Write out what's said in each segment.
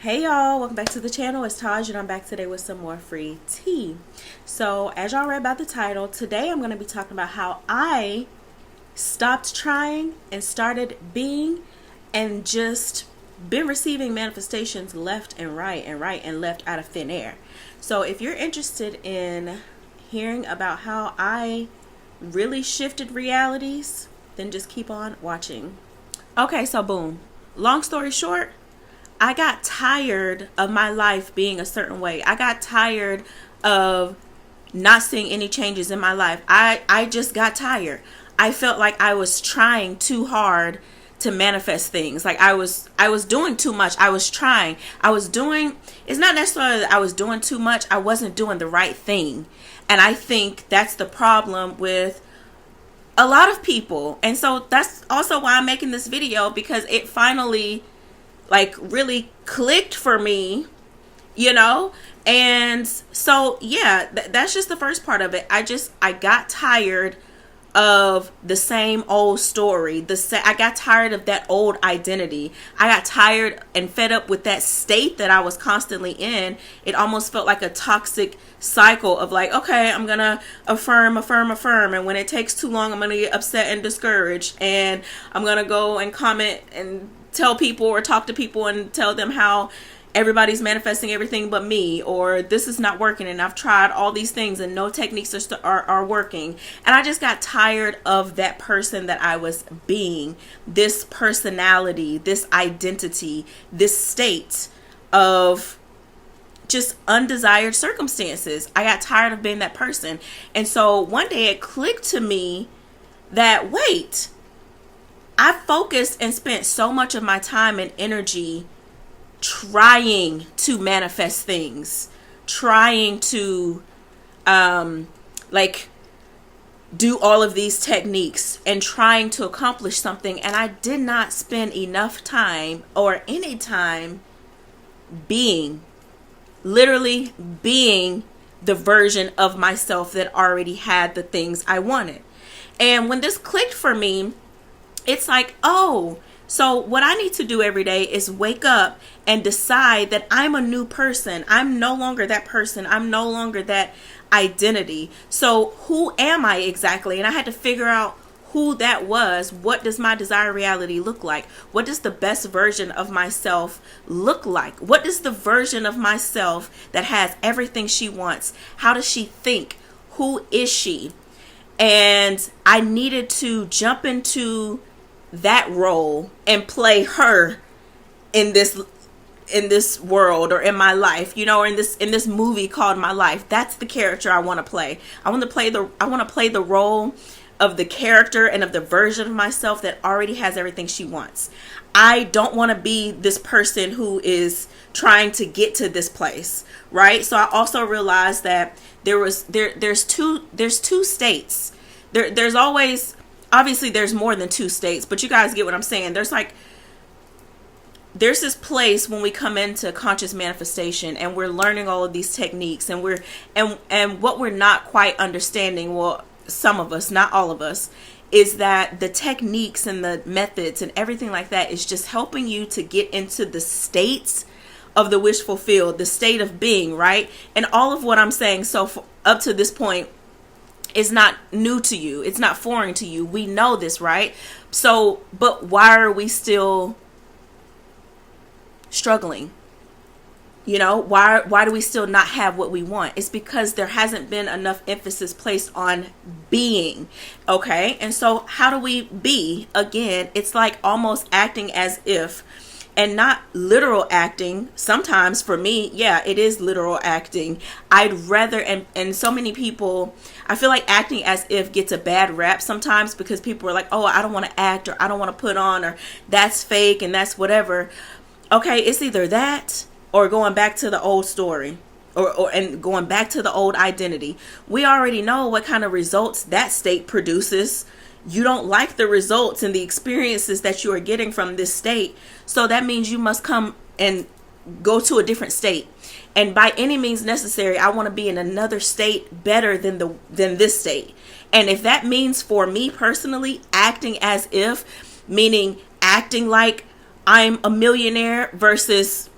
Hey y'all, welcome back to the channel. It's Taj and I'm back today with some more free tea. So as y'all read by the title, today I'm going to be talking about how I stopped trying and started being and just been receiving manifestations left and right and left out of thin air. So if you're interested in hearing about how I really shifted realities, then just keep on watching. Okay, so boom. Long story short, I got tired of my life being a certain way. I got tired of not seeing any changes in my life. I just got tired. I felt like I was trying too hard to manifest things. Like I was doing too much. I was trying. It's not necessarily that I was doing too much. I wasn't doing the right thing. And I think that's the problem with a lot of people. And so that's also why I'm making this video, because it finally really clicked for me, and so yeah, that's just the first part of it. I got tired of the same old story. I got tired of that old identity. I got tired and fed up with that state that I was constantly in. It almost felt like a toxic cycle of like, okay, I'm gonna affirm, and when it takes too long, I'm gonna get upset and discouraged, and I'm gonna go and comment and tell people or talk to people and tell them how everybody's manifesting everything but me, or this is not working and I've tried all these things and no techniques are working. And I just got tired of that person that I was being, this personality, this identity, this state of just undesired circumstances. I got tired of being that person. And so one day it clicked to me that, wait, I focused and spent so much of my time and energy trying to manifest things, trying to do all of these techniques and trying to accomplish something, and I did not spend enough time or any time literally being the version of myself that already had the things I wanted. And when this clicked for me, it's like, oh, so what I need to do every day is wake up and decide that I'm a new person. I'm no longer that person. I'm no longer that identity. So who am I exactly? And I had to figure out who that was. What does my desired reality look like? What does the best version of myself look like? What is the version of myself that has everything she wants? How does she think? Who is she? And I needed to jump into that role and play her in this world, or in my life, or in this movie called my life. That's the character I want to play. I want to play the role of the character and of the version of myself that already has everything she wants. I don't want to be this person who is trying to get to this place, right? So I also realized that there's two states. There's always, obviously there's more than two states, but you guys get what I'm saying. There's this place when we come into conscious manifestation and we're learning all of these techniques, and what we're not quite understanding, well, some of us, not all of us, is that the techniques and the methods and everything like that is just helping you to get into the states of the wish fulfilled, the state of being, right? And all of what I'm saying up to this point is not new to you. It's not foreign to you. We know this, right? So, but why are we still struggling? Why do we still not have what we want? It's because there hasn't been enough emphasis placed on being. Okay? And so how do we be? Again, it's like almost acting as if, and not literal acting. Sometimes for me, yeah, it is literal acting. I'd rather, and so many people, I feel like acting as if gets a bad rap sometimes, because people are like, oh, I don't want to act, or I don't want to put on, or that's fake and that's whatever. Okay, it's either that or going back to the old story, and going back to the old identity. We already know what kind of results that state produces. You don't like the results and the experiences that you are getting from this state. So that means you must come and go to a different state. And by any means necessary, I want to be in another state better than this state. And if that means, for me personally, acting as if, meaning acting like I'm a millionaire versus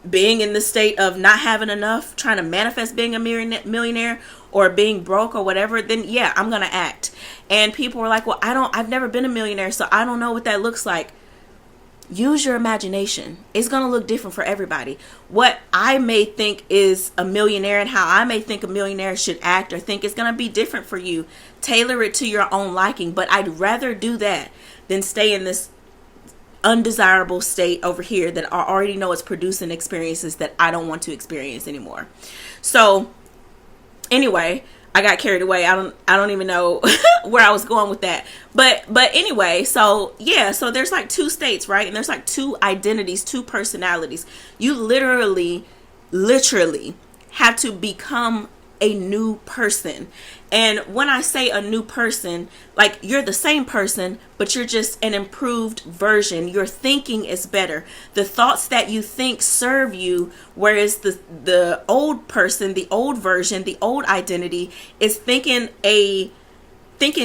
being in the state of not having enough, trying to manifest being a millionaire or being broke or whatever, then yeah, I'm going to act. And people were like, well, I've never been a millionaire, so I don't know what that looks like. Use your imagination. It's going to look different for everybody. What I may think is a millionaire and how I may think a millionaire should act or think is going to be different for you. Tailor it to your own liking. But I'd rather do that than stay in this undesirable state over here that I already know is producing experiences that I don't want to experience anymore. So anyway, I got carried away. I don't even know where I was going with that. But anyway, so yeah, so there's like two states, right? And there's like two identities, two personalities. You literally have to become a new person. And when I say a new person, like you're the same person, but you're just an improved version. Your thinking is better. The thoughts that you think serve you, whereas the old person, the old version, the old identity is thinking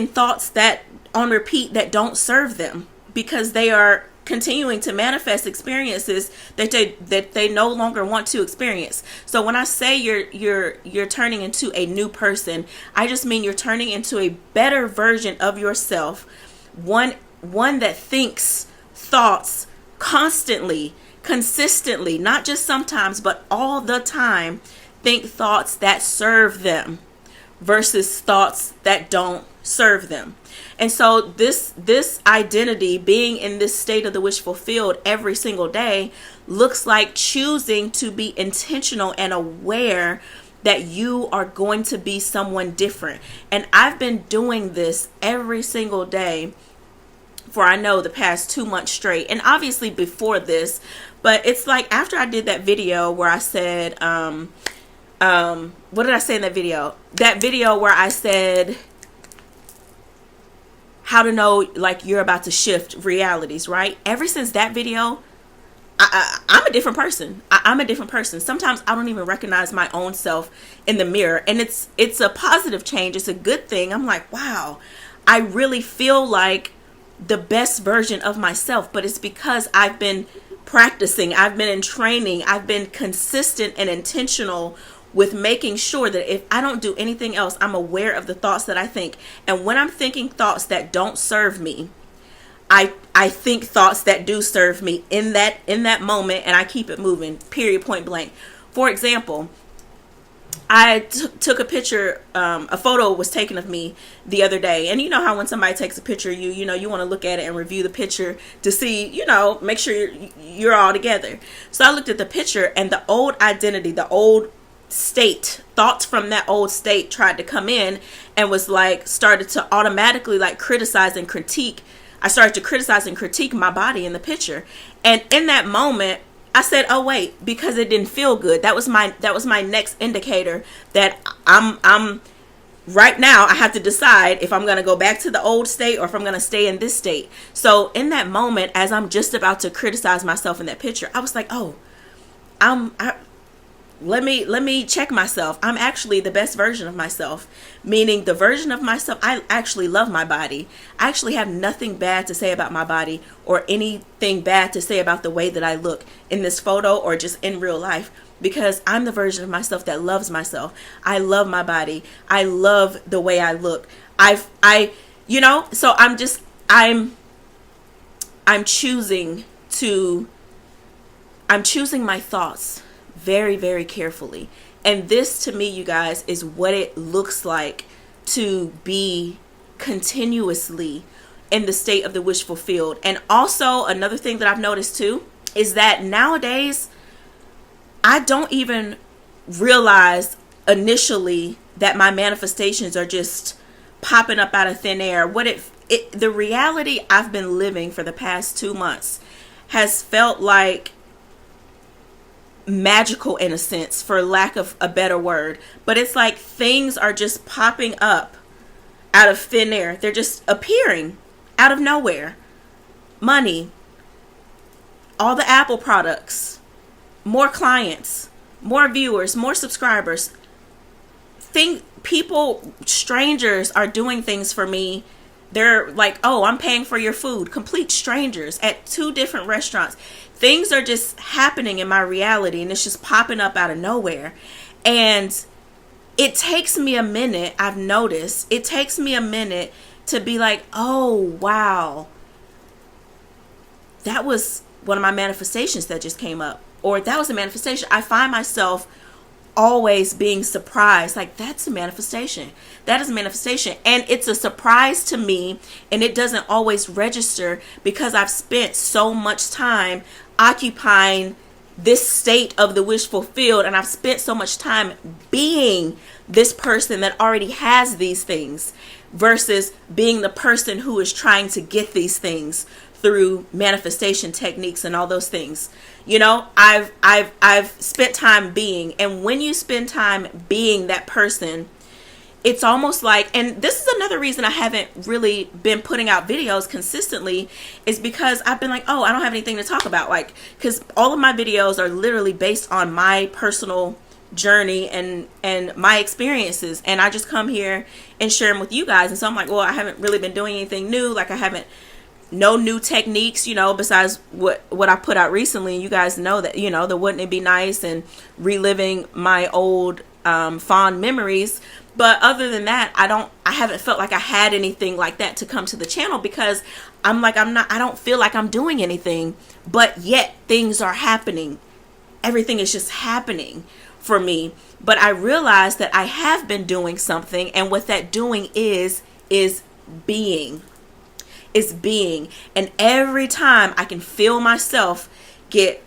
thoughts that on repeat that don't serve them, because they are continuing to manifest experiences that they no longer want to experience. So when I say you're turning into a new person, I just mean you're turning into a better version of yourself, one that thinks thoughts constantly, consistently, not just sometimes, but all the time, think thoughts that serve them versus thoughts that don't serve them. And so this identity, being in this state of the wish fulfilled every single day, looks like choosing to be intentional and aware that you are going to be someone different. And I've been doing this every single day for, I know, the past 2 months straight. And obviously before this, but it's like after I did that video where I said, what did I say in that video? That video where I said how to know like you're about to shift realities, right? Ever since that video, I'm a different person. I'm a different person. Sometimes I don't even recognize my own self in the mirror, and it's a positive change. It's a good thing. I'm like, wow, I really feel like the best version of myself, but it's because I've been practicing, I've been in training, I've been consistent and intentional with making sure that if I don't do anything else, I'm aware of the thoughts that I think. And when I'm thinking thoughts that don't serve me, I think thoughts that do serve me in that moment, and I keep it moving, period, point blank. For example, I took a picture, a photo was taken of me the other day. And you know how when somebody takes a picture, you want to look at it and review the picture to see, make sure you're all together. So I looked at the picture, and the old identity, the old state, thoughts from that old state tried to come in and was like, started to automatically like criticize and critique. I started to criticize and critique my body in the picture. And in that moment, I said, oh wait, because it didn't feel good. That was my next indicator that I'm right now. I have to decide if I'm going to go back to the old state or if I'm going to stay in this state. So in that moment, as I'm just about to criticize myself in that picture, I was like, oh, let me check myself. I'm actually the best version of myself, meaning the version of myself. I actually love my body. I actually have nothing bad to say about my body or anything bad to say about the way that I look in this photo or just in real life, because I'm the version of myself that loves myself. I love my body. I love the way I look. So I'm choosing my thoughts very, very carefully. And this, to me, you guys, is what it looks like to be continuously in the state of the wish fulfilled. And also another thing that I've noticed too is that nowadays I don't even realize initially that my manifestations are just popping up out of thin air. The reality I've been living for the past 2 months has felt like magical, in a sense, for lack of a better word. But it's like things are just popping up out of thin air. They're just appearing out of nowhere. Money, all the Apple products, more clients, more viewers, more subscribers. Strangers are doing things for me They're like, oh, I'm paying for your food. Complete strangers at 2 different restaurants. Things are just happening in my reality, and it's just popping up out of nowhere. And it takes me a minute, I've noticed, it takes me a minute to be like, oh, wow, that was one of my manifestations that just came up. Or that was a manifestation. I find myself always being surprised. Like, that's a manifestation. That is a manifestation. And it's a surprise to me. And it doesn't always register because I've spent so much time occupying this state of the wish fulfilled. And I've spent so much time being this person that already has these things versus being the person who is trying to get these things through manifestation techniques and all those things. You know, I've spent time being, and when you spend time being that person, it's almost like, and this is another reason I haven't really been putting out videos consistently, is because I've been like, oh, I don't have anything to talk about. Like, because all of my videos are literally based on my personal journey and my experiences, and I just come here and share them with you guys. And so I'm like, well, I haven't really been doing anything new. Like, I haven't, no new techniques, you know, besides what I put out recently. And you guys know that, you know, the Wouldn't It Be Nice and reliving my old fond memories. But other than that, I haven't felt like I had anything like that to come to the channel, because I don't feel like I'm doing anything, but yet things are happening. Everything is just happening for me. But I realize that I have been doing something, and what that doing is being. Is being. And every time I can feel myself get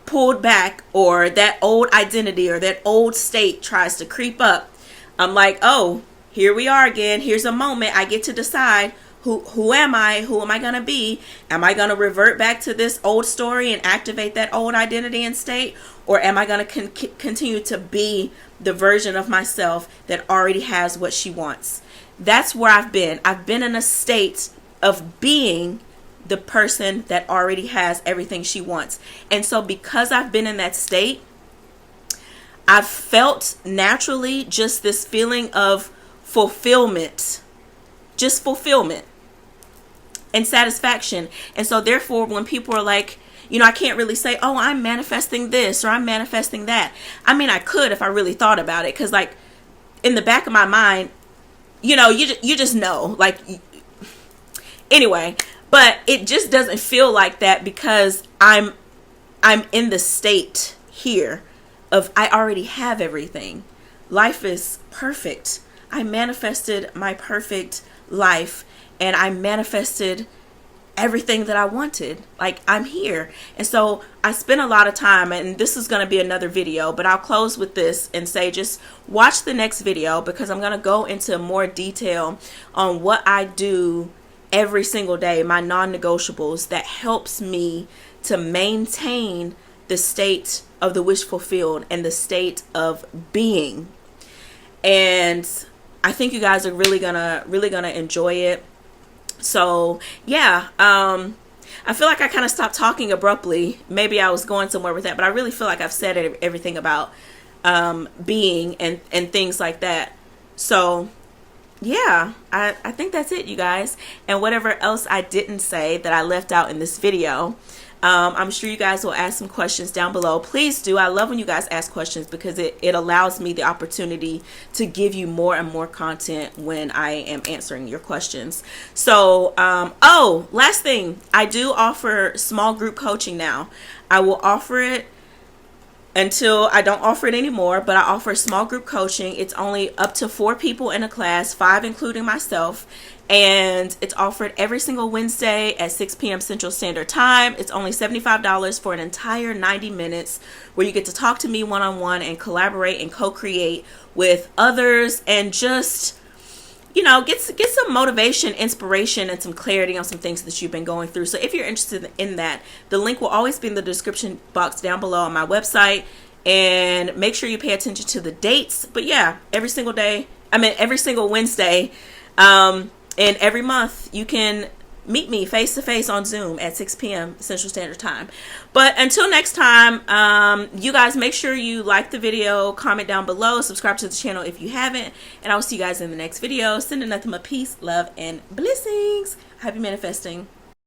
pulled back, or that old identity or that old state tries to creep up, I'm like, oh, here we are again. Here's a moment I get to decide who am I? Who am I going to be? Am I going to revert back to this old story and activate that old identity and state? Or am I going to continue to be the version of myself that already has what she wants? That's where I've been. I've been in a state of being the person that already has everything she wants. And so because I've been in that state, I've felt naturally just this feeling of fulfillment. Just fulfillment and satisfaction. And so therefore, when people are like, you know, I can't really say, oh, I'm manifesting this or I'm manifesting that. I mean, I could if I really thought about it, because like in the back of my mind, you know, you just know, like, anyway, but it just doesn't feel like that, because I'm in the state here of I already have everything. Life is perfect. I manifested my perfect life, and I manifested everything that I wanted. Like, I'm here. And so I spent a lot of time, and this is going to be another video, but I'll close with this and say, just watch the next video, because I'm going to go into more detail on what I do every single day, my non-negotiables that helps me to maintain the state of the wish fulfilled and the state of being. And I think you guys are really gonna enjoy it. So yeah, I feel like I kind of stopped talking abruptly. Maybe I was going somewhere with that, but I really feel like I've said everything about being and things like that. So yeah, I think that's it, you guys. And whatever else I didn't say that I left out in this video, I'm sure you guys will ask some questions down below. Please do. I love when you guys ask questions, because it allows me the opportunity to give you more and more content when I am answering your questions. So, oh, last thing, I do offer small group coaching now. I will offer it until I don't offer it anymore, but I offer small group coaching. It's only up to 4 people in a class, 5 including myself, and it's offered every single Wednesday at 6 p.m. Central Standard Time. It's only $75 for an entire 90 minutes where you get to talk to me one-on-one and collaborate and co-create with others, and just, you know, get some motivation, inspiration, and some clarity on some things that you've been going through. So if you're interested in that, the link will always be in the description box down below on my website. And make sure you pay attention to the dates. But yeah, every single Wednesday, and every month you can meet me face to face on Zoom at 6 p.m. Central Standard Time. But until next time, you guys make sure you like the video, comment down below, subscribe to the channel if you haven't, and I will see you guys in the next video. Sending nothing but peace, love, and blessings. Happy manifesting.